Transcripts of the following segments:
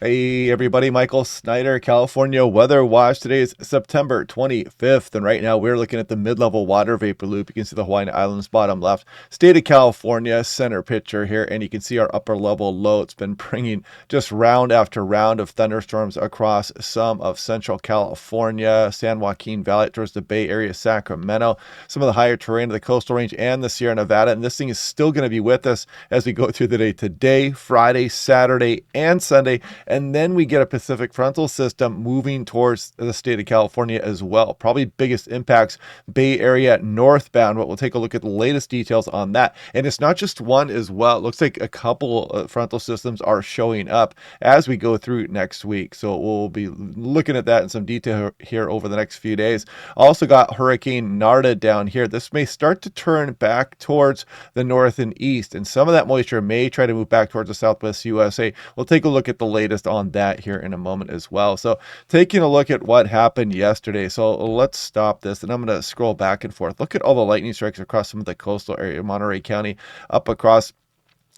Hey everybody, Michael Snyder, California Weather Watch. Today is September 25th, and right now we're looking at the mid-level water vapor loop. You can see the Hawaiian Islands bottom left, state of California, center picture here, and you can see our upper level low. It's been bringing just round after round of thunderstorms across some of central California, San Joaquin Valley towards the Bay Area, Sacramento, some of the higher terrain of the coastal range and the Sierra Nevada, and this thing is still going to be with us as we go through the day today, Friday, Saturday, and Sunday. And then we get a Pacific frontal system moving towards the state of California as well. Probably biggest impacts Bay Area northbound, but we'll take a look at the latest details on that. And it's not just one as well. It looks like a couple frontal systems are showing up as we go through next week. So we'll be looking at that in some detail here over the next few days. Also got Hurricane Narda down here. This may start to turn back towards the north and east, and some of that moisture may try to move back towards the southwest USA. We'll take a look at the latest on that here in a moment as well. So taking a look at what happened yesterday. So let's stop this, and I'm going to scroll back and forth. Look at all the lightning strikes across some of the coastal area, Monterey County, up across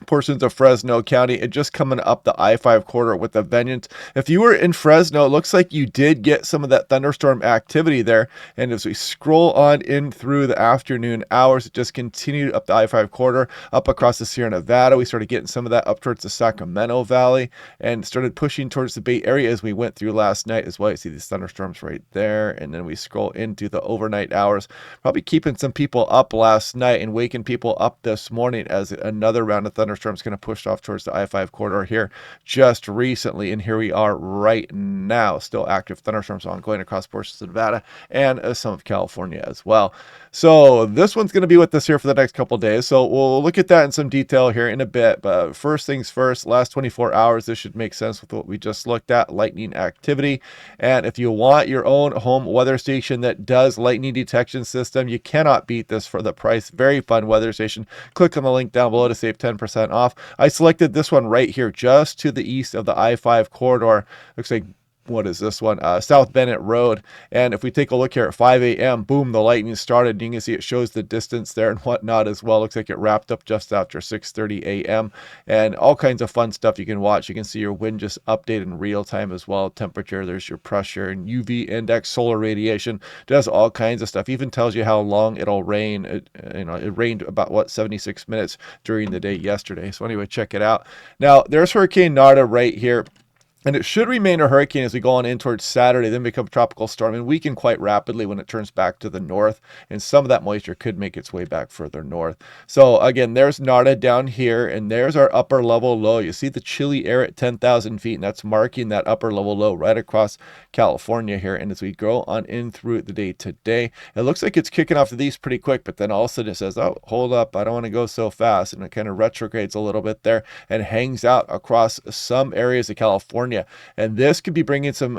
portions of Fresno County, and just coming up the I-5 corridor with a vengeance. If you were in Fresno, it looks like you did get some of that thunderstorm activity there. And as we scroll on in through the afternoon hours, it just continued up the I-5 corridor, up across the Sierra Nevada. We started getting some of that up towards the Sacramento Valley and started pushing towards the Bay Area as we went through last night as well. You see these thunderstorms right there. And then we scroll into the overnight hours, probably keeping some people up last night and waking people up this morning as another round of thunderstorms going to push off towards the I-5 corridor here just recently. And here we are right now, still active thunderstorms ongoing across portions of Nevada and some of California as well. So this one's going to be with us here for the next couple days. So we'll look at that in some detail here in a bit. But first things first, last 24 hours, this should make sense with what we just looked at, lightning activity. And if you want your own home weather station that does lightning detection system, you cannot beat this for the price. Very fun weather station. Click on the link down below to save 10% off. I selected this one right here, just to the east of the I-5 corridor. Looks like, what is this one? South Bennett Road. And if we take a look here at 5 a.m., boom, the lightning started. You can see it shows the distance there and whatnot as well. Looks like it wrapped up just after 6:30 a.m. And all kinds of fun stuff you can watch. You can see your wind just update in real time as well. Temperature, there's your pressure and UV index, solar radiation. Does all kinds of stuff. Even tells you how long it'll rain. It rained about 76 minutes during the day yesterday. So anyway, check it out. Now there's Hurricane Narda right here. And it should remain a hurricane as we go on in towards Saturday, then become a tropical storm and weaken quite rapidly when it turns back to the north. And some of that moisture could make its way back further north. So again, there's Narda down here, and there's our upper level low. You see the chilly air at 10,000 feet, and that's marking that upper level low right across California here. And as we go on in through the day today, it looks like it's kicking off to these pretty quick, but then all of a sudden it says, oh, hold up, I don't want to go so fast. And it kind of retrogrades a little bit there and hangs out across some areas of California. And this could be bringing some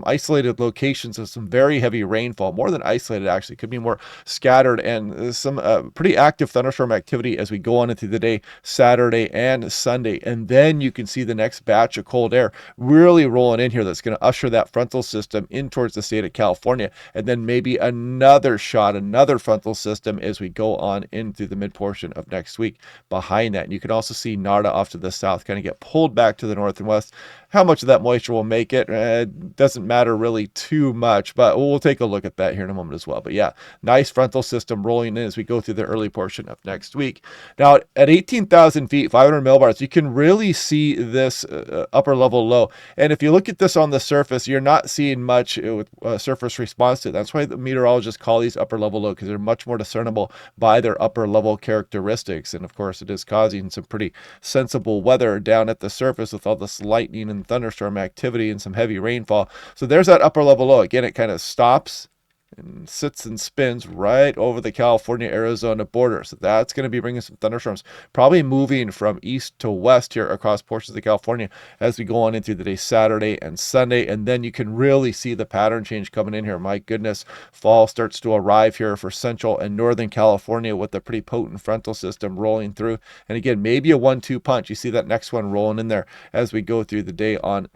isolated locations of some very heavy rainfall, more than isolated actually, could be more scattered, and some pretty active thunderstorm activity as we go on into the day, Saturday and Sunday. And then you can see the next batch of cold air really rolling in here that's going to usher that frontal system in towards the state of California, and then maybe another frontal system as we go on into the mid portion of next week behind that. And you can also see Narda off to the south kind of get pulled back to the north and west. How much of that moisture will make it doesn't matter really too much, but we'll take a look at that here in a moment as well. But yeah, nice frontal system rolling in as we go through the early portion of next week. Now at 18,000 feet, 500 millibars, you can really see this upper level low. And if you look at this on the surface, you're not seeing much with surface response to it. That's why the meteorologists call these upper level low, because they're much more discernible by their upper level characteristics. And of course, it is causing some pretty sensible weather down at the surface with all this lightning and thunderstorm activity and some heavy rainfall. So there's that upper level low. Again, it kind of stops and sits and spins right over the California-Arizona border. So that's going to be bringing some thunderstorms, probably moving from east to west here across portions of California as we go on into the day Saturday and Sunday. And then you can really see the pattern change coming in here. My goodness, fall starts to arrive here for central and northern California with a pretty potent frontal system rolling through. And again, maybe a 1-2 punch. You see that next one rolling in there as we go through the day on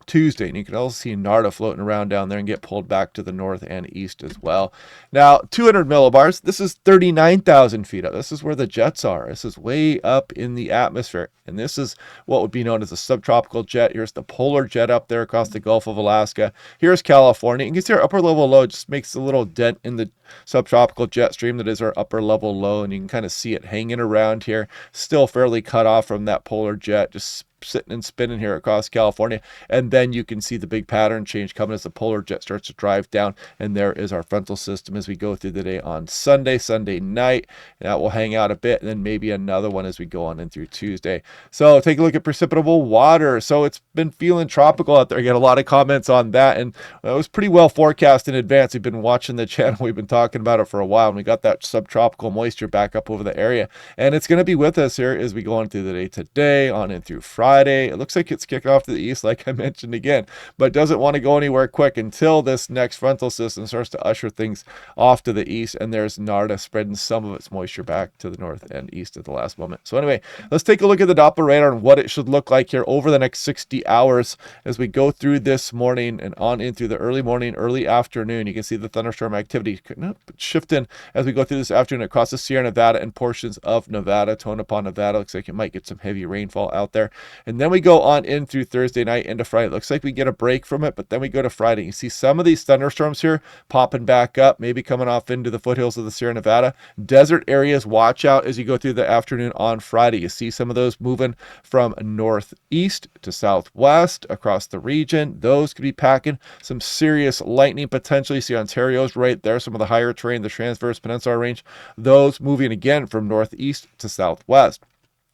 Tuesday. And you can also see Narda floating around down there and get pulled back to the north and east as well. Now, 200 millibars, this is 39,000 feet up. This is where the jets are. This is way up in the atmosphere. And this is what would be known as a subtropical jet. Here's the polar jet up there across the Gulf of Alaska. Here's California. You can see our upper level low just makes a little dent in the subtropical jet stream that is our upper level low. And you can kind of see it hanging around here, still fairly cut off from that polar jet, just sitting and spinning here across California. And then you can see the big pattern change coming as the polar jet starts to drive down. And there is our frontal system as we go through the day on Sunday night. That will hang out a bit, and then maybe another one as we go on in through Tuesday. So take a look at precipitable water. So it's been feeling tropical out there. I get a lot of comments on that, and it was pretty well forecast in advance. We've been watching the channel. We've been talking about it for a while, and we got that subtropical moisture back up over the area. And it's going to be with us here as we go on through the day today, on in through Friday. It looks like it's kicking off to the east, like I mentioned again, but doesn't want to go anywhere quick until this next frontal system starts to usher things off to the east. And there's Narda spreading some of its moisture back to the north and east at the last moment. So anyway, let's take a look at the Doppler radar and what it should look like here over the next 60 hours as we go through this morning and on in through the early morning, early afternoon. You can see the thunderstorm activity shifting as we go through this afternoon across the Sierra Nevada and portions of Nevada. Tonopah, Nevada looks like it might get some heavy rainfall out there. And then we go on in through Thursday night into Friday. It looks like we get a break from it, but then we go to Friday. You see some of these thunderstorms here popping back up, maybe coming off into the foothills of the Sierra Nevada. Desert areas, watch out as you go through the afternoon on Friday. You see some of those moving from northeast to southwest across the region. Those could be packing some serious lightning potentially. You see Ontario's right there, some of the higher terrain, the Transverse Peninsula Range. Those moving again from northeast to southwest.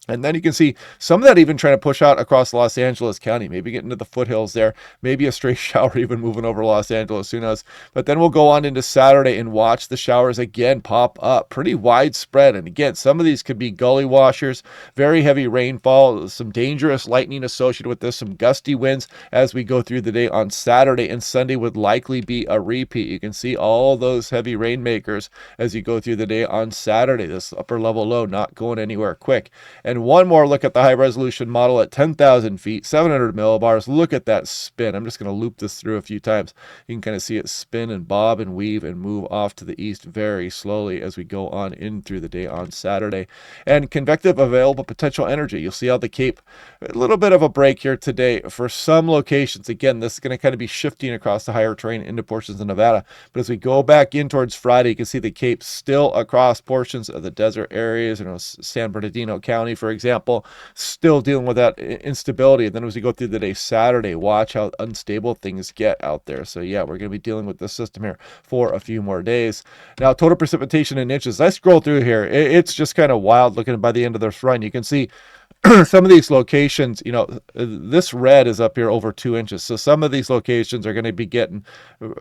And then you can see some of that even trying to push out across Los Angeles County, maybe getting to the foothills there, maybe a stray shower even moving over Los Angeles, who knows. But then we'll go on into Saturday and watch the showers again pop up, pretty widespread. And again, some of these could be gully washers, very heavy rainfall, some dangerous lightning associated with this, some gusty winds as we go through the day on Saturday, and Sunday would likely be a repeat. You can see all those heavy rainmakers as you go through the day on Saturday, this upper level low not going anywhere quick. And one more look at the high resolution model at 10,000 feet, 700 millibars. Look at that spin. I'm just going to loop this through a few times. You can kind of see it spin and bob and weave and move off to the east very slowly as we go on in through the day on Saturday. And convective available potential energy. You'll see how the Cape, a little bit of a break here today for some locations. Again, this is going to kind of be shifting across the higher terrain into portions of Nevada. But as we go back in towards Friday, you can see the Cape still across portions of the desert areas, San Bernardino County, for example, still dealing with that instability. And then as we go through the day Saturday, watch how unstable things get out there. So yeah, we're going to be dealing with this system here for a few more days. Now, total precipitation in inches. I scroll through here. It's just kind of wild looking by the end of this run. You can see some of these locations, this red is up here over 2 inches. So some of these locations are going to be getting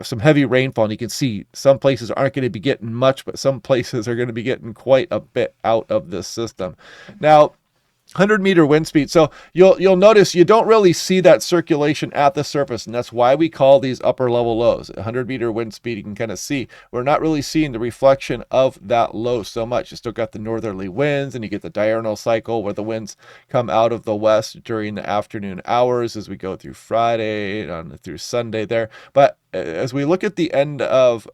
some heavy rainfall. And you can see some places aren't going to be getting much, but some places are going to be getting quite a bit out of this system. Now, 100-meter wind speed. So you'll notice you don't really see that circulation at the surface, and that's why we call these upper level lows. 100-meter wind speed, you can kind of see we're not really seeing the reflection of that low so much. You still got the northerly winds, and you get the diurnal cycle where the winds come out of the west during the afternoon hours as we go through Friday on through Sunday there. But as we look at the end of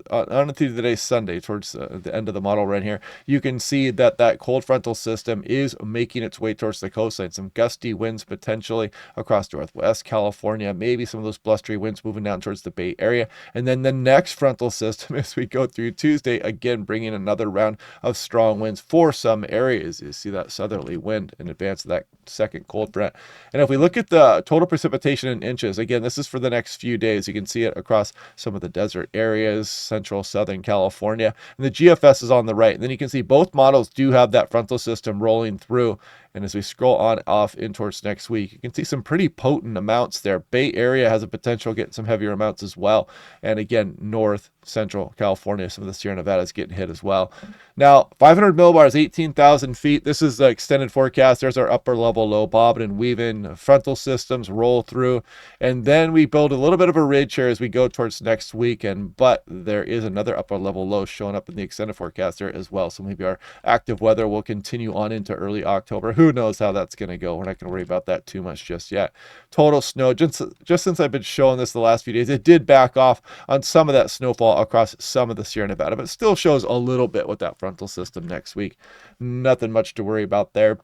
on through the day Sunday, towards the end of the model right here, you can see that cold frontal system is making its way towards the coastline. Some gusty winds potentially across northwest California, maybe some of those blustery winds moving down towards the Bay Area. And then the next frontal system as we go through Tuesday, again bringing another round of strong winds for some areas. You see that southerly wind in advance of that second cold front. And if we look at the total precipitation in inches, again, this is for the next few days. You can see it across some of the desert areas, central, southern California. And the GFS is on the right. And then you can see both models do have that frontal system rolling through. And as we scroll on off in towards next week, you can see some pretty potent amounts there. Bay Area has a potential getting some heavier amounts as well. And again, north, central California, some of the Sierra Nevada is getting hit as well. Now, 500 millibars, 18,000 feet. This is the extended forecast. There's our upper level low, bobbing and weaving. Frontal systems roll through. And then we build a little bit of a ridge here as we go towards next weekend. But there is another upper level low showing up in the extended forecast there as well. So maybe our active weather will continue on into early October. who knows how that's going to go. We're not going to worry about that too much just yet. Total snow, just since I've been showing this the last few days, it did back off on some of that snowfall across some of the Sierra Nevada, but still shows a little bit with that frontal system next week. Nothing much to worry about there.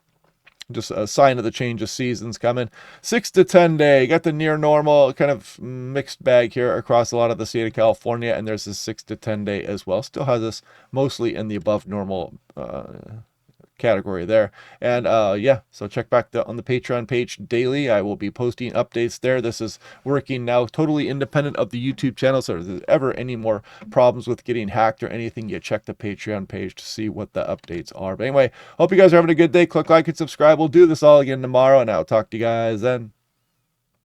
Just a sign of the change of seasons coming. 6 to 10 day. Got the near normal kind of mixed bag here across a lot of the state of California. And there's this 6 to 10 day as well. Still has us mostly in the above normal category there. And yeah, so check back on the Patreon page daily. I will be posting updates there. This is working now totally independent of the YouTube channel, so if there's ever any more problems with getting hacked or anything, you check the Patreon page to see what the updates are. But anyway, hope you guys are having a good day. Click like and subscribe. We'll do this all again tomorrow, and I'll talk to you guys then.